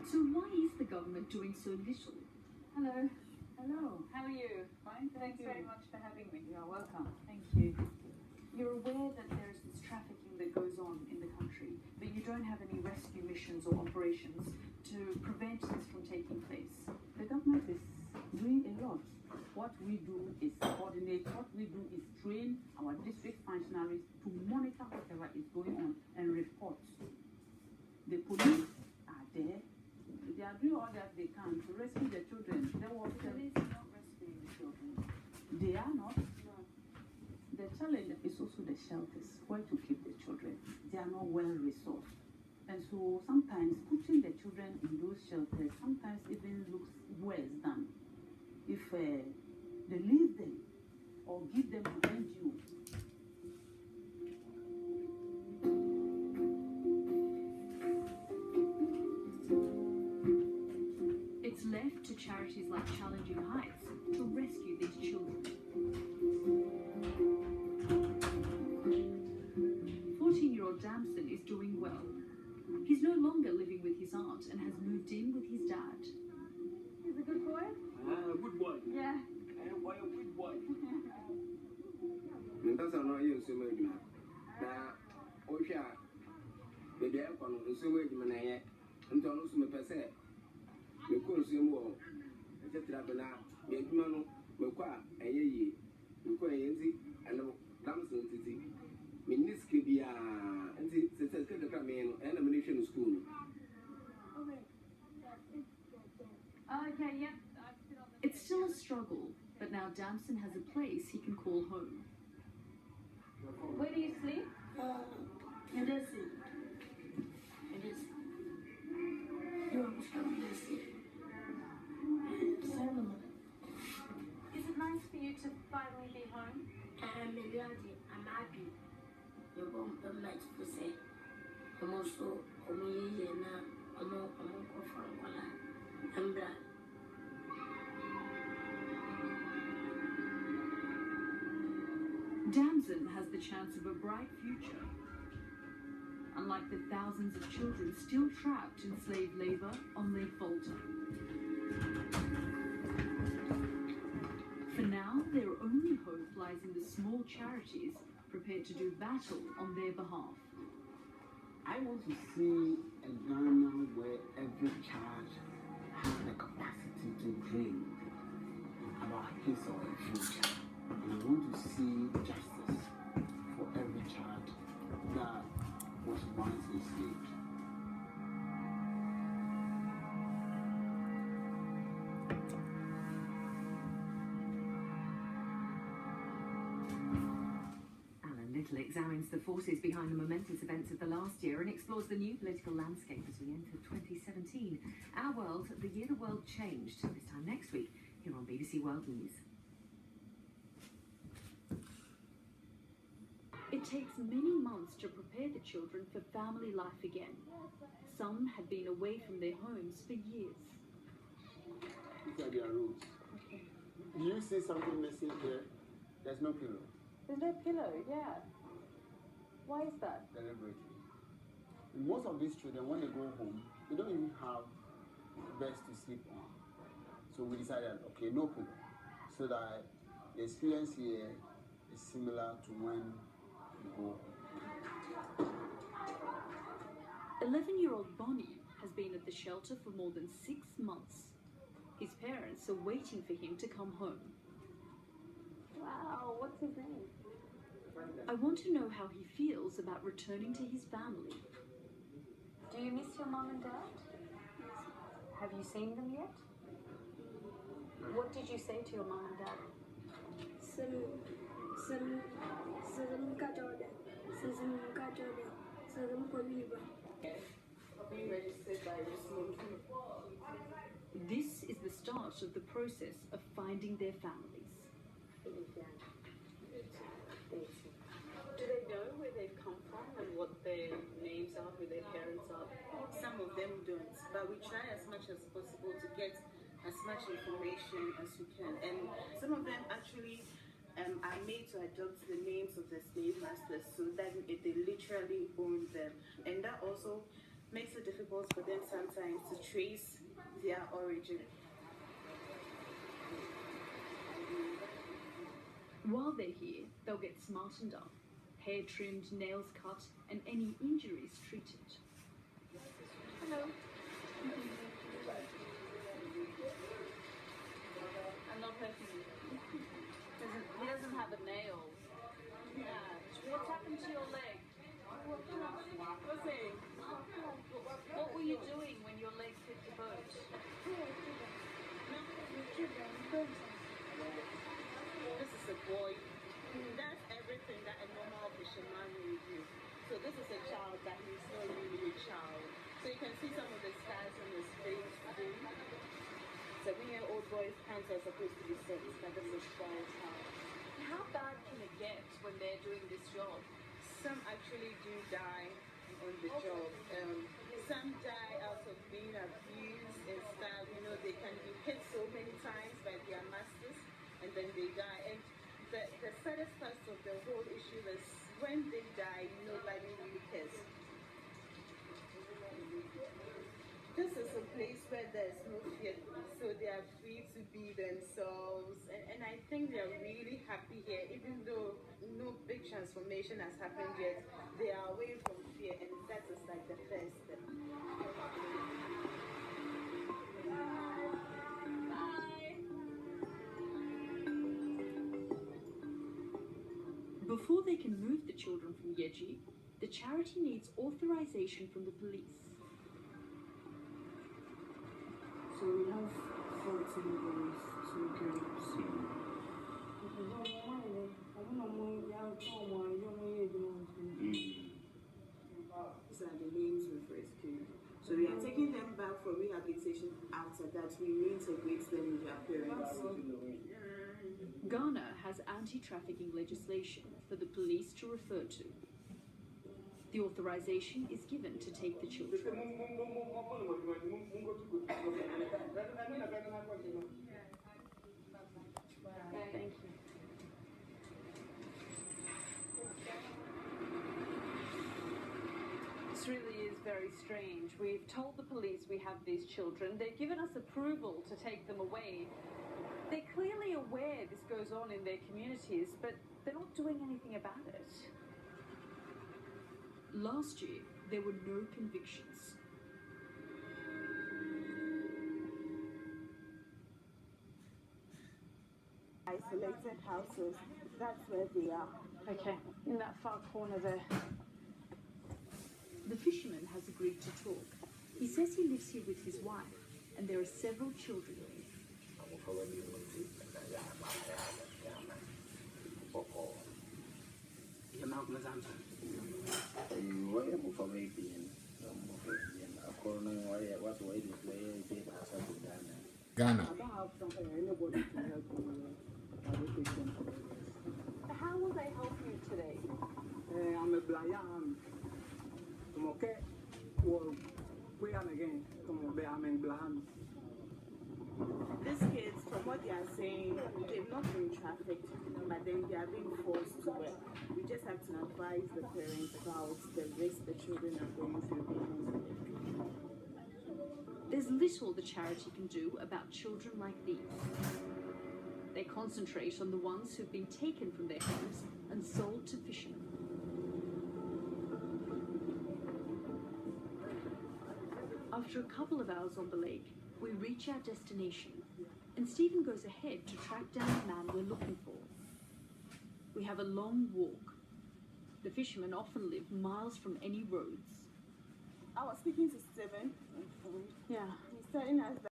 So why is the government doing so little? Hello. Hello. How are you? Fine, Thanks very much for having me. You are welcome. Thank you. You're aware that there is this trafficking that goes on in the country, but you don't have any rescue missions or operations to prevent this from taking place. The government is doing a lot. What we do is coordinate, what we do is train our district functionaries to monitor whatever is going on and report. The police are there. They are doing all that they can to rescue the children. The police are not rescuing the children. They are not. No. The challenge is also the shelters, where to keep the children. They are not well resourced. And so sometimes putting the children in those shelters sometimes even looks worse than if they leave them or give them to NGO. It's left to charities like Challenging Heights to rescue these children. 14-year-old Damson is doing well. He's no longer living with his aunt and has moved in with his dad. He's a good boy? Good boy. Yeah. Why a good boy? That's not you so much. Now, Osha, the day upon so much man, and don't lose my per se. The consume war, etc. The Mano, Moqua, a ye, Mukoyanzi, and Damson City. Miniskibia, and it's a man and a munition school. Okay, yeah. It's still a struggle, but now Damson has a place he can call home. Where do you sleep? In this. In this. Is it nice for you to finally be home? I'm happy. You're going to like to say. I'm also Damson has the chance of a bright future. Unlike the thousands of children still trapped in slave labor on their falter. For now, their only hope lies in the small charities prepared to do battle on their behalf. I want to see a Ghana where every child has the capacity to dream about his or her future. And I want to see justice for every child that was once enslaved. Little examines the forces behind the momentous events of the last year and explores the new political landscape as we enter 2017. Our world, the year the world changed, this time next week, here on BBC World News. It takes many months to prepare the children for family life again. Some had been away from their homes for years. These are their rooms. Okay. Do you see something missing here? There's no pillow. There's no pillow, yeah. Why is that? Deliberately. Most of these children, when they go home, they don't even have beds to sleep on. So we decided, okay, no pillow. So that the experience here is similar to when we go home. 11-year-old Bonnie has been at the shelter for more than 6 months. His parents are waiting for him to come home. Wow, what's his name? I want to know how he feels about returning to his family. Do you miss your mom and dad? Have you seen them yet? What did you say to your mom and dad? This is the start of the process of finding their families. Do they know where they've come from and what their names are, who their parents are? Some of them don't, but we try as much as possible to get as much information as we can. And some of them actually are made to adopt the names of the slave masters, so that they literally own them. And that also makes it difficult for them sometimes to trace their origin. While they're here, they'll get smartened up, hair trimmed, nails cut, and any injuries treated. Hello. I'm not hurting you. He doesn't have a nail. Yeah. What's happened to your leg? Okay. What were you doing when your leg hit the boat? This is a boy. That's everything that a normal fisherman will do. So this is a child that he's not really a child. So you can see some of the scars on his face. 7-year-old boy's hands are supposed to be set, but this is child's hand. How bad can it get when they're doing this job? Some actually do die on the job. Some die out of being abused and stuff. You know, they can be hit so many times by their masters and then they die. And the saddest part of the whole issue is when they die, nobody really cares. This is a place where there's no fear, so they are free to be themselves, and I think they are really happy here, even though no big transformation has happened yet. They are away from fear, and that is like the first step. Before they can move the children from Yeji, the charity needs authorization from the police. So we have 14 boys, 2 girls. These are the names we've rescued. So we are taking them back for rehabilitation. After that, we reintegrate them with their parents. Ghana has anti-trafficking legislation for the police to refer to. The authorization is given to take the children. Thank you. This really is very strange. We've told the police we have these children. They've given us approval to take them away. They're clearly aware this goes on in their communities, but they're not doing anything about it. Last year, there were no convictions. Isolated houses, that's where they are. Okay, in that far corner there. The fisherman has agreed to talk. He says he lives here with his wife, and there are several children here. Ghana. How will they help you today? I'm a blind. I'm okay. Well, we are again. I'm in blind. These kids, from what they are saying, they've not been trafficked, but then they are being forced to work. We just have to advise the parents about the risk the children are going through. There's little the charity can do about children like these. They concentrate on the ones who've been taken from their homes and sold to fishermen. After a couple of hours on the lake, we reach our destination, and Stephen goes ahead to track down the man we're looking for. We have a long walk. The fishermen often live miles from any roads. I was speaking to Stephen. Yeah. He's telling us that